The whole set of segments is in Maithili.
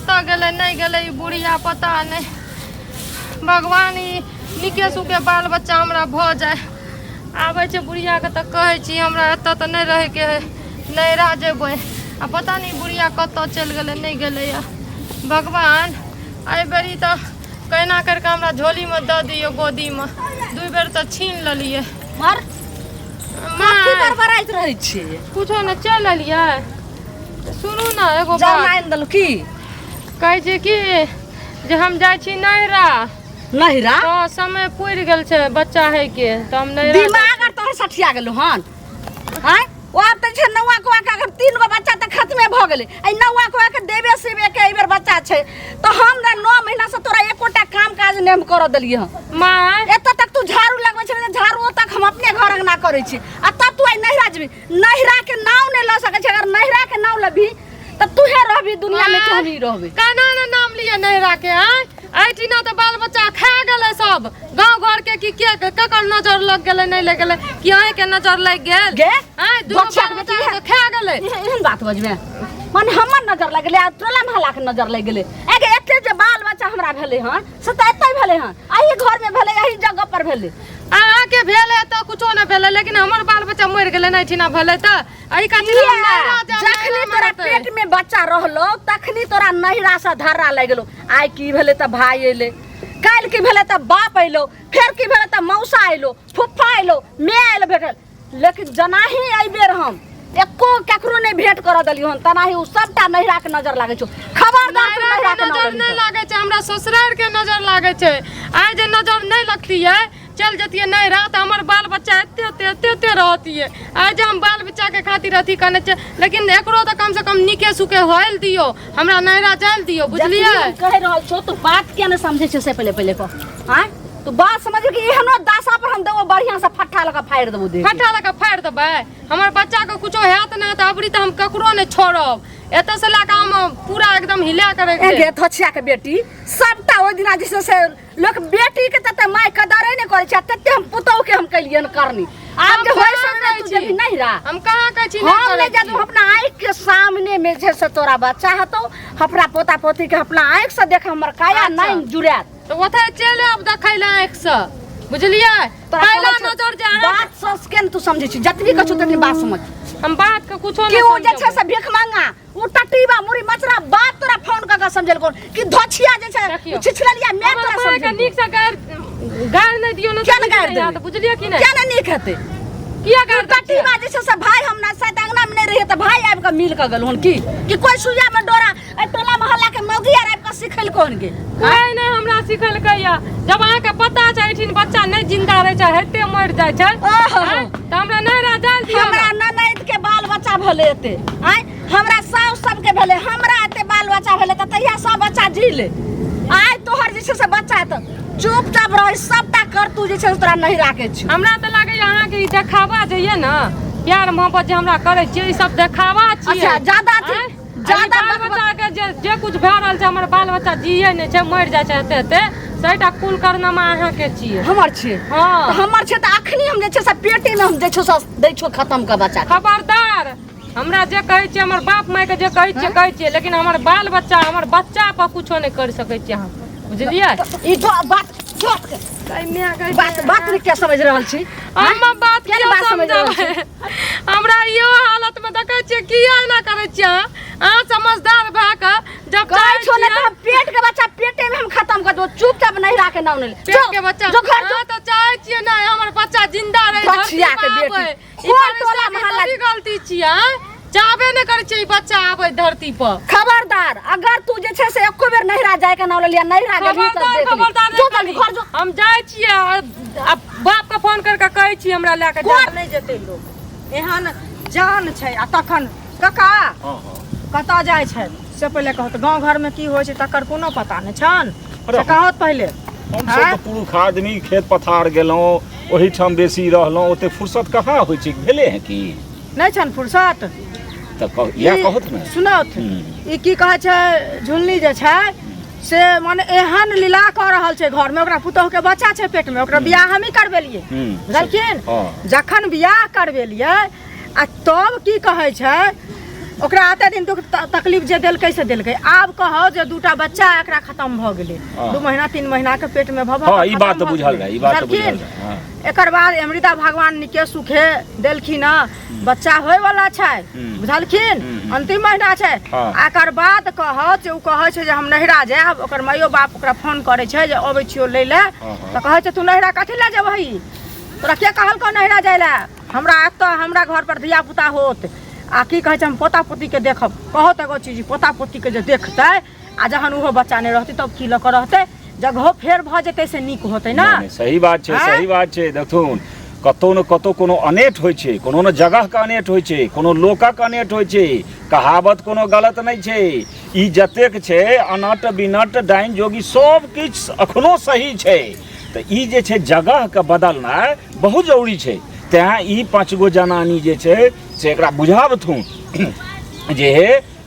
कत्ता गेले नहीं गेले बुढ़िया पता नहीं। भगवान निके सुके बाल बच्चा हमरा भ जाए। आबे छे बुढ़िया के त कहे छी हमरा एत त नहीं रहे के है, नैरा जेबै। आ पता नहीं बुढ़िया कत्ता चल गेले नहीं गेले या। भगवान आई बेरी त कहना करके हमरा झोली में द दियो, गोदी में 2 बेर त छीन ललिए। मार माथी पर बराइत रहै छी कुछो न चल लिया। सुनू ना एगो जान बात आइन दल की कहे छे कि जे हम जाय छी नैरा नहिरा तो समय पुर गेल छे बच्चा है के त हम नैरा दिमाग आर तोहर सठिया गेलो हन। हैं ओ अब त छे नौवा को का 3 गो बच्चा त खत्मे भ गेले। ए नौवा को के देबे सेबे के एबर बच्चा छे तो हम ना 9 महीना से तोरा एकोटा काम काज नेम कर देलिए हन। मां एत तक तू झाड़ू लगबै छे, झाड़ू तक हम अपने घर अंगना करै छी आ तब तू आई नहिरा जेबी। नहिरा के नाम नै ल सकै छे। अगर नहिरा के नाम लबी त तूहे रहबी दुनिया में, केहू नहीं रहबे। काना ने नाम लिए नैरा के हैं। ऐठी ना त बाल बच्चा खा गेले सब गांव घर के कि के ककर नजर लग गेले नहीं लग गेले कि अहे के नजर लग गेल गे हैं। दू बच्चा के खा गेले एहन बात बजबे माने हमर नजर लग गेले आ टोला महला के नजर लग गेले। एके एते जे बाल बच्चा हमरा भेले हन से त एतै भेले हन, आही घर में भेले, आही जगह पर भेले। आ के भेले त कुछो न भेले, लेकिन हमर बाल बच्चा मर गेले नहीं छिना भेले त एही खातिर हम नैरा जा। जखनी तोरा पेट में बच्चा रहलो तखनी तोरा नहिरा से धर्रा लग गेलो। आइ की भेले त भाई एले, काल की भेले त बाप आइलो, फेर की भेले त मौसा आइलो, फुफ्फा आइलो, मैं आइलो भेटल। लेकिन जनाही आई बेर हम एको केकरो नहीं भेंट कर दलियो हन तनाही उ सबटा नहिरा के नजर लागे छो। खबरदार नहिरा के नजर नहीं लागे छे, हमरा ससुराल के नजर लागे छे। आइ जे नजर नहीं लगती है चल जतिए नैरा त हमर बाल बच्चा एते रहती है। आज हम बाल बच्चा के खातिर अथी करने छे, लेकिन एकरो त कम से कम निके सुके होइल दियो, हमरा नैरा जाइल दियो, बुझलिए। कह रहल छो तो बात क्या न समझे छे से पहले को। हां तो बात समझ कि एहनो दासा पर हम देबो बढ़िया से फट्टा लगा फाड़ देबो। दे फट्टा लगा फाड़ देबै। हमर बच्चा के कुछो हैत ना त अबरी त हम ककरो नहीं छोड़ब। एत से ला के हम पूरा एकदम हिला करे के गे थछिया के बेटी सबटा ओइ दिना जैसे से लोग बेटी के तते माय कदरे नहीं करे छे, तते हम पुतौ के हम कलियन करनी। आज जे होय से तू जब नहीं रहा हम कहां कहै छी हम ले जा तू अपना आंख के सामने में जे से तोरा बच्चा हतो अपना पोता पोती के अपना आंख से देख हमर काया नहीं जुड़ात तो ओथे चले अब देखैला आंख से, बुझलिए। पहला नजर जे बात सस के तू समझे छी, जतनी कछु तनी बात समझ। हम बात के कुछो कि नहीं वो जे छे से भीख मांगा उ टटीबा मुरी मचरा बात तोरा फोन क के समझल कोन कि धछिया जे छे छिछललिया मैं तोरा समझ के नीक से गाड़ नहीं दियो न क्या गाड़ दे तो बुझलिए कि नहीं क्या नहीं कहते किया गाड़ टटीबा जे छे से भाई हम ना साथ अंगना में नहीं रहे त भाई आब के मिल के गल हन कि कोई सुइया में डोरा ए टोला मोहल्ला के मौगी आर आब के सिखल कोन गे। कोई नहीं हमरा सिखल कहिया। जब अहाँ के पता छै एठिन बच्चा नहीं जिंदा रहे छै हेते मर जाय छै त हमरा नैरा जाल दियो। हमरा ननद के बाल बच्चा भेले एते आय हमरा साउस सब के भेले, हमरा एते बाल बच्चा भेले त तहिया सब बच्चा जी ले। आय तोहर जे छे से बच्चा त चुपचाप रह, सबटा कर तू जे छे तोरा नहीं राखे छ। हमरा त लागे अहाँ के ई देखावा जइए ना प्यार मोहब्बत जे हमरा करे छी ई सब देखावा छी। अच्छा ज्यादा ज्यादा बच्चा के जे कुछ भ रहल छै हमर बाल बच्चा जिए नहीं छै मर जाय छै एते सेटा कुल करना में अहाँ के छिए हमर छे। हां हमर छे त अखनी हम जे छे से पेटे में हम जे छो दै छो खत्म कर बच्चा। खबरदार हमरा जे कहै छी हमर बाप माय के जे कहै छी लेकिन हमर बाल बच्चा हमर बच्चा पर कुछो नहीं कर सकै छी अहाँ, बुझलिए। ई तो बात बात क्या समझ रहल छी हम बात क्या बात समझ रहल छी। हमरा यो हालत में देखै छी किया ना करै छी अहाँ समझदार भए के जब कहै छो ने त पेट के बच्चा पेटे में हम खत्म कर दो, चुपचाप नहीं राखे नाउ ले पेट के बच्चा जो घर जो तो चाहै छी ना हमर बच्चा जिंदा रहे बच्चिया के बेटी कोई टोला मोहल्ला की गलती छी चाहबे न करे छी बच्चा आवे धरती पर। खबरदार अगर तू जे छे से एको बेर नहिरा जाय के नाउ ले लिया नहिरा गेली त देख जो जल्दी घर जो। हम जाय छी अब बाप के फोन कर के कहै छी हमरा ले के जा नहीं जेते लोग एहन जान छै आ तखन कका कता जाय छै से पहले कहत गांव घर में की होय छै तकर कोनो पता नै छन से कहत पहले। हम सब तो पुरुष आदमी खेत पथार गेलौ ओही ठाम बेसी रहलौ ओते फुर्सत कहाँ होय छै भेले है कि नै छन फुर्सत त या कहत न सुनत ई की कहै छै झुलनी जे छै से माने एहन लीला कर रहल छै घर में ओकरा पुतोह के बच्चा छै पेट में ओकरा बियाह हम ही करबेलिए बुझलखिन। जखन बियाह करबेलिए आ तब की कहै छै ओकरा आते दिन दुख तकलीफ जे देलकै से देलकै। आब कहो जे दूटा बच्चा एकरा खत्म भ गेलै, 2 महीना 3 महीना के पेट में भभ। हां ई बात तो बुझल रहे, ई बात तो बुझल रहे। हां एकर बाद अमृता भगवान निके सुखे देलखिन बच्चा होय वाला छै, बुझलखिन अंतिम महीना छै। एकर बाद कहो जे उ कहै छै जे हम नहिरा जायब, ओकर मायो बाप ओकरा फोन करे छै जे अबै छियो लै ले, त कहै छै तू नहिरा कथि ले जेबही, तोरा के कहलको नहिरा जाय ले, हमरा एतऽ हमरा घर पर धिया पुता होत आ की कहै छै हम पोता पोती के देखब। कहत एगो चीज पोता पोती के जे देखतै आ जहन उहो बच्चा नहीं रहतै तब की ल कर रहतै, जगह फेर भ जेतै से नीक होतै ना। सही बात छै, सही बात छै। देखथुन कतौ न कतौ कोनो अनेट होइ छै, कोनो न जगह का अनेट होइ छै, कोनो लोकक अनेट होइ छै, कहावत कोनो गलत नहीं छै। ई जतेक छै अनट बिनट डाइन जोगी सब किछ अखनो सही छै। त ई जे छै जगह के बदलनाइ बहुत जरूरी छै। तें ई 5 गो जनानी जे छै से एकरा बुझाबथुन जे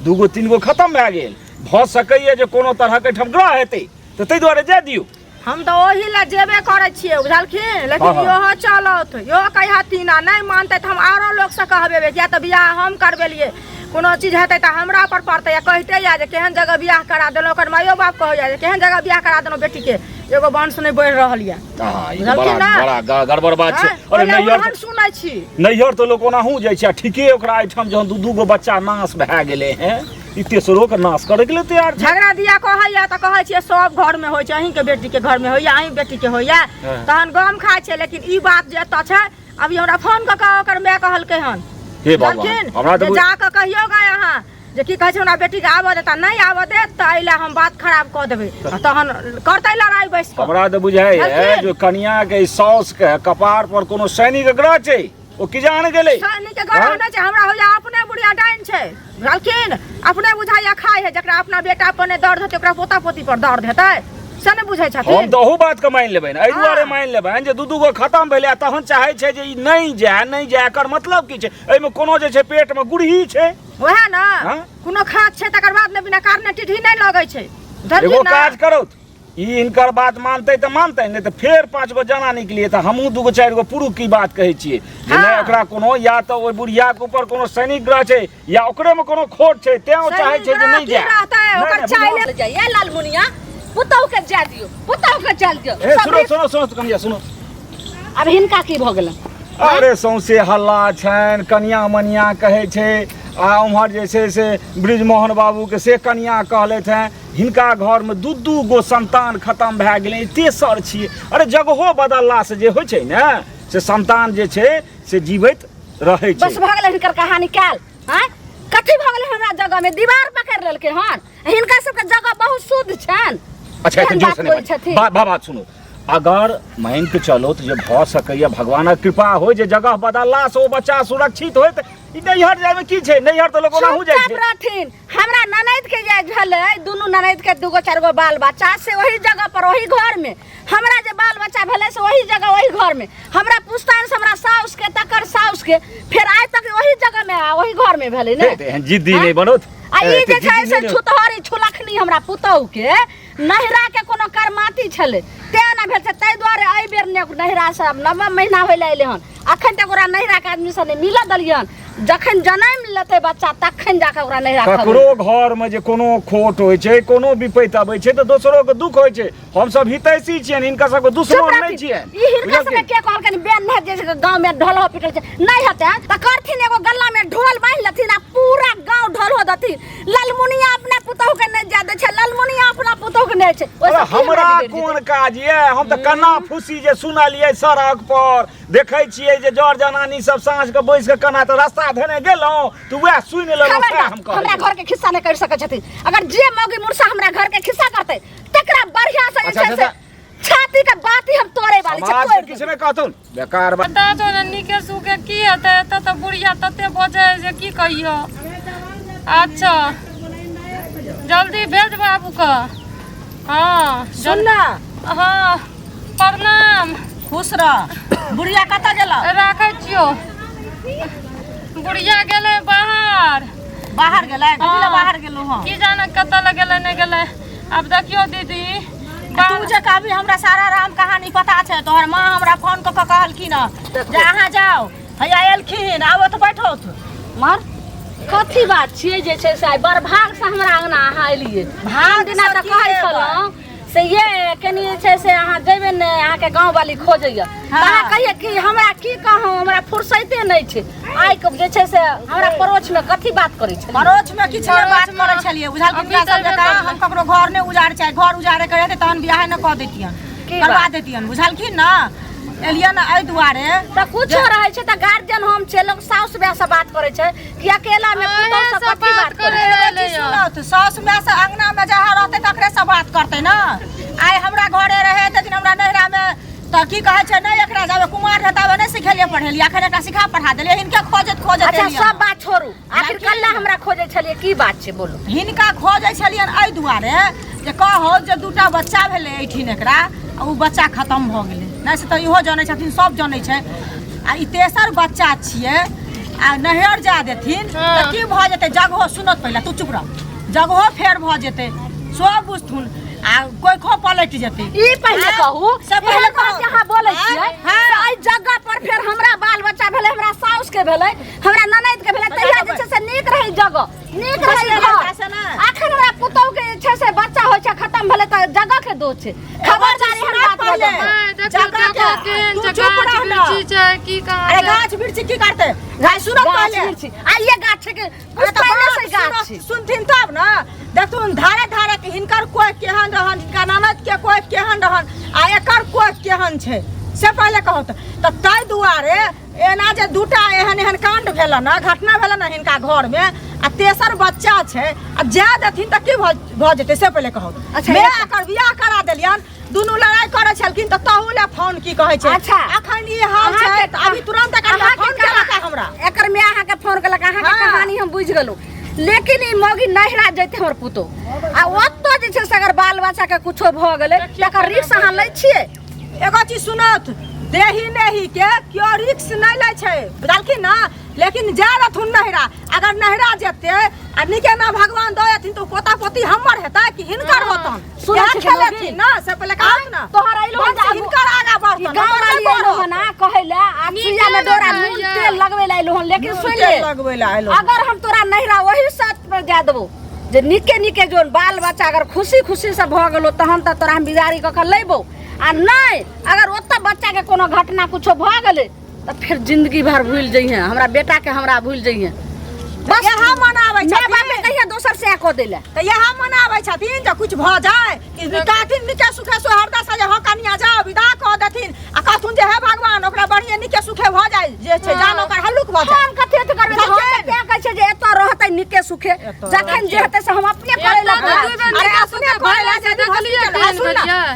2 गो 3 गो खत्म भए गेल, भ सकैए जे कोनो तरह के ठमग्रह हेतै, त तै दुआरे जाय दियौ। हम तो ओही ला जेबे करे छिए, बुझलखिन, लेकिन यो चलत यो कहथिन आ नहीं मानते त हम आरो लोग से कहबे, किया त बियाह हम करबेलिए, कोनो चीज हेतै त हमरा पर पड़तै। या कहते या जे केहन जगह बियाह करा देलो, ओकर मायो बाप कहो या जे केहन जगह बियाह करा देलो बेटी के, एगो वंश नहीं बढ़ रहल या। हां ई बड़ा गड़बड़ बात छै। अरे नैहर हम सुनै छी, नैहर तो लोग ओनाहू जाइ छै, ठीके ओकरा आइठम जहन 2 गो बच्चा नाश भए गेलै हैं, ई तेसरो के नाश करे के लिए तैयार छै। झगड़ा दिया कहैया त कहै छियै सब घर में होय छै, अहीं के बेटी के घर में होइया, अहीं बेटी के होइया, तहन गम खाय छै। लेकिन ई बात जे एत छै, अभी हमरा फोन क के ओकर माय कहलकै हन, हे भगवान हमरा त जा के कहियोगा यहाँ जे की कहै छै हमरा बेटी के आबऽ देता, नहीं आबऽ देत त एला हम बात खराब क देबै, तहन करतै लड़ाई बैस के। हमरा त बुझाय है जो कन्या के सास के कपार पर कोनो सैनिक ग्रह छै, ओ की जान गेलै सैनिक के ग्रह नै छै, हमरा होइया अपने बुढ़िया डाइन छै, बुझलखिन, अपने बुझाइया खाय है, जकरा अपना बेटा पर ने दर्द हेतै ओकरा पोता पोती पर दर्द हेतै, से नै बुझै छथिन। हम त ओहू बात के मान लेबै, एहि दुआरे मान लेबै जे 2 गो खत्म भेलै तहन चाहै छै जे ई नहीं जाय एकर मतलब की छै, एहि में कोनो जे छै पेट में गुड़ही छै, ओहे ना कोनो खात छै तकर बाद ने बिना कारणे टिढ़ी नहीं लगै छै। एगो काज करो, ई इनकर बात मानते त मानते, नहीं त फेर 5 गो जना निकलिए त हमहू 2 गो 4 गो पुरुष की बात कहै छियै जे नहीं ओकरा कोनो या त ओइ बुढ़िया के ऊपर कोनो सैनिक ग्रह छै या ओकरे में कोनो खोट छै, तें ओ चाहै छै जे नहीं जाय। ओकर चाइले जाइए लालमुनिया पुतौ के जा दियो, पुतौ के चल दियो। सुनो सुनो सुनो कन्या सुनो, अब हिनका की भ गेल? अरे सौंसे हल्ला छन, कन्या मनिया कहै छै, आ उम्हर जे छै से ब्रिजमोहन बाबू के से कन्या कहलथि हैं, हिनका घर में 2 गो संतान खत्म भए गेलै, तेसर छियै। अरे जगहो बदलला से जे होइ छै ने से संतान जे छै से जीवित रहै छै। बस भ गेलै हिनकर कहानी काल। हां कथि भ गेलै हमरा जगह में दीवार पकड़ लेलकै हन, हिनका सबके जगह बहुत शुद्ध छन। अच्छा एक जोर से बात सुनो, अगर मान के चलो तो जे भ सकैया भगवानक कृपा हो जे जगह बदलला से ओ बच्चा सुरक्षित होत, ई नैहर जाय में की छै, नैहर तो लोग ओनाहू जाय छै। रहथिन हमरा ननद के जे झले, दुनू ननद के 2 गो 4 गो बाल बच्चा से वही जगह पर वही घर में, हमरा जे बाल बच्चा भेले से वही जगह वही घर में, हमरा पुस्तान से हमरा साउस के तकर साउस के फिर आज तक वही जगह में वही घर में भेले ने। जिद्दी नहीं बनोत, आ ई जे छै से छुतहरी छुलखनी हमरा पुतौ के नहिरा के कोनो करमाती छले, ते ना भेल छै, तै दुआरे एहि बेर ने नहिरा से 9 महीना होइले अइले हन, अखन तक ओकरा नहिरा के आदमी से ने मिल दलियन, जखन जन्म लेते बच्चा तखन जाके ओकरा नहिरा ककरो घर में जे कोनो खोट होय छै, कोनो विपैत आबै छै त दोसरो के दुख होय छै। हम सब हितैषी छियन, इनका सब के दुश्मन नै छियन। ई हिनका सब के कहलकन बेन न जे गांव में ढोल पिटल छै नहीं हते त करथिन, एगो गल्ला में ढोल बांध लथिन आ पूरा गांव ढोल हो दथिन। लालमुनिया अपना पुतौ के नै जा दे छै, लालमुनिया अपना पुतौ के नै छै। अरे हमरा कोन काज ये, हम त कन्ना फुसी जे सुनलियै सड़क पर देखै छियै जे जर जनानी सब साँझ के बैस के कना त रास्ता धने गेलौ त वह सुनि लेलौ। हमरा घर के खिस्सा नै कर सकै छथिन, अगर जे मौगी मुर्सा हमरा घर के खिस्सा करतै तकरा बढ़िया से जे छै से छाती के बाती हम तोड़े वाली छै। कोई किछ नै कहथुन बेकार बात। बता दो ना निके सुके की हेतै, त त बुढ़िया तते बजे जे की कहियो। अच्छा जल्दी भेज बाबू का। हां सुन ना, हां प्रणाम। खुश रह। बुढ़िया कतऽ गेल? राखै छियो, बुढ़िया गेलै बाहर। बाहर गेलै? कथि ले बाहर गेलौ हन? की जाने कतऽ ले गेलै नै गेलै। अब देखियो दीदी, तू जे कहबी हमरा सारा राम कहानी पता छै, तोहर माँ हमरा फोन क के कहलखिन जे अहाँ जाओ, हैया एलखिन, आबो त बैठो। मार कथी बात छियै जे छै से बड़ भाग से हमरा अंगना अहाँ एलियै भाग दिना तऽ कहै छलहुँ से ये कनी जे छै से अहाँ जेबै ने अहाँके गाँव वाली खोजैया अहाँ कहिए कि हमरा की कहूँ हमरा फुर्सते नहि छै आइ के जे छै से हमरा पड़ोस में कथी बात करै छै पड़ोस में किछु बात करै छलियै बुझल हम ककरो घर नहि उजाड़ चाहे घर उजाड़े के रहतै तहन बियाह न कऽ दैतियन करवा दैतियन बुझलखिन न एलियन एहि दुआरे तऽ कुछो रहै छै तऽ गार्जियन हम छै लोग साउस माय से बात करै छै कि अकेला में पुतौह से कथी बात करे सुनत साउस माय से अंगना में जहाँ रहतै तकरे से बात करतै न आइ हमरा घरे रहे तखन हमरा नैहरा में तऽ की कहै छै नहि एकरा जाबे कुमार रहता बे नहि सिखेलिए पढ़ेलिए अखन एकरा सिखा पढ़ा देलिए हिनका खोजत अच्छा सब बात छोड़ू आखिर कल्ला हमरा खोजै छलिए की बात छै बोलू हिनका खोजै छलियन एहि दुआरे जे कहो जे दूटा बच्चा भेलै एठिन एकरा आ उ बच्चा खत्म भऽ गेलै नहि से तऽ इहो जानै छथिन सब जानै छै आ ई तेसर बच्चा छियै आ नहर जा देथिन तऽ की भऽ जेतै जगहो सुनत पहिले तू चुप रह जगहो फेर भऽ जेतै सब बुझथुन आ कोई खो पलट जेतै ई पहिले कहू से पहिले बात यहाँ बोलै छियै एहि जगह पर फेर हमरा बाल बच्चा भेलै हमरा साउस के भेलै हमरा ननद के भेलै तहिया जे छै से नीक रही जगह नीक रही घर अखन हमरा पुतौह के जे छै से बच्चा होइ छै खत्म भेलै तऽ जगह के दोष छै खबरदारी हम बात पहिले जगह के तू चुप रह न की कहा अरे गाछ वृक्ष की करते गाछ सुनत पहिले आ ये गाछ के कुछ पहले से गाछ सुनथिन तब न देखथुन धारे धारे के हिनकर कोई केहन रहन हिनका ननद के कोई केहन रहन आ एकर कोई केहन छै से पहिले कहत तऽ ताहि दुआरे एना जे दूटा एहन एहन कांड भेल न घटना भेल न हिनका घर में आ तेसर बच्चा छै आ जा देथिन तऽ की भऽ जेतै से पहिले कहत मैं एकर बियाह करा देलियन दुनू लड़ाई करे छलखिन तऽ तहू ले फोन की कहै छै अच्छा अखन ई हाल छै तऽ अभी तुरंत एकर फोन केलक हमरा एकर मैं अहाँ के फोन केलक अहाँ के कहानी हम बुझ गेलौ लेकिन ई मौगी नहिरा जैते हमर पुतौह आ ओत्तो जे छै से अगर बाल बच्चा के कुछो भऽ गेलै तकर रिस्क अहाँ लै छियै एगो चीज सुनत देही नेही के क्यों रिस्क नहीं ले छै बुझलखिन ना लेकिन जा रहथुन नहिरा अगर नहिरा जेते आ निके ना भगवान दयथिन तो पोता पोती हमर हेता कि हिनकर होतन सुनै खेलेथिन ना से पहिले कहत ना तोहर आइलो हिनकर आगा बढ़तन गांव वाली आइलो ना कहैला आ सुइया में डोरा नून तेल लगबै ला आइलो लेकिन सुन ले लगबै ला आइलो अगर हम तोरा नहिरा वही साथ पर जा देबो जे निके निके जोन बाल बच्चा अगर खुशी खुशी से भ गेलो तहन त तोरा हम बिगाड़ी क लेबो आ नहीं अगर ओत्ता बच्चा के कोनो घटना कुछो भ गेलै त फिर जिंदगी भर भूल जइहे हमरा बेटा के हमरा भूल जइहे बस यहाँ मनाबै छथिन बाप कहिया दोसर से को देले त यहाँ मनाबै छथिन जे कुछ भ जाए कि निकाथिन निके सुखे सोहरदा से ह कनिया जाओ विदा क देथिन आ कहथुन जे हे भगवान ओकरा बढ़िया निके सुखे भ जाए जे छै जान ओकर हल्लुक भ जाए हम कथे त करबे हम क्या कहै छै जे एतो रहतै निके सुखे जखन जे हेतै से हम अपने करे ला अरे अपने करे ला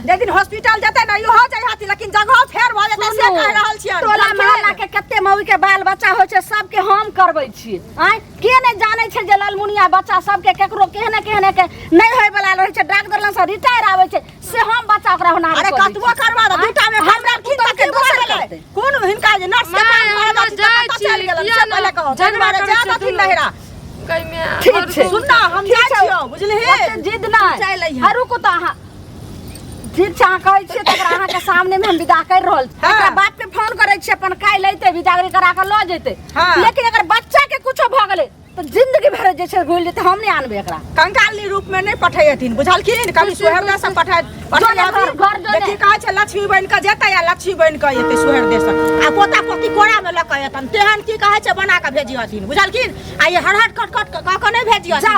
जे दिन हॉस्पिटल जेतै ना इहो जाय हाथी लेकिन जगह फेर भ जेतै से कह रहल छियै टोला मोहल्ला के कते मौगी के बाल बच्चा होइ छै सबके हम करबै छी आय के ने जानै छै जे लालमुनिया बच्चा सबके केकरो केहने केहने के नहीं होय वाला रहै छै डॉक्टर लंग से रिटायर आबै छै से हम बच्चा ओकरा होना अरे कतबो करबा द दूटा में हमरा की तक दोसर गेलै कोन हिनका जे नर्स के काम करे द त चल गेलन से पहिले कहो जनवारे जा दथिन नहिरा कई में ठीक छै सुन ना हम जाइ छियो बुझलिही जिद नहीं हरू को त अहाँ जिद से अहाँ कहै छियै तकरा अहाँ के सामने में हम विदा कर रहल एकरा बाप के फोन करै छियै अपन काई लैते विदागरी करा के ल जेते लेकिन अगर बच्चा के कुछो भ गेलै तो जिंदगी भर जे छै भूल जेते हम नहीं आनबे एकरा कंकाली रूप में नहीं पठैयथिन बुझलखिन कभी सोहरदा से पठैयथिन देखि कहै छै लक्ष्मी बन के जेतै या लक्ष्मी बन के एतै सोहरदे से आ पोता पोती कोड़ा में ल के एतन तेहन की कहै छै बना के भेजियथिन बुझलखिन आ ये हरहट कट कट क नहीं भेजियथिन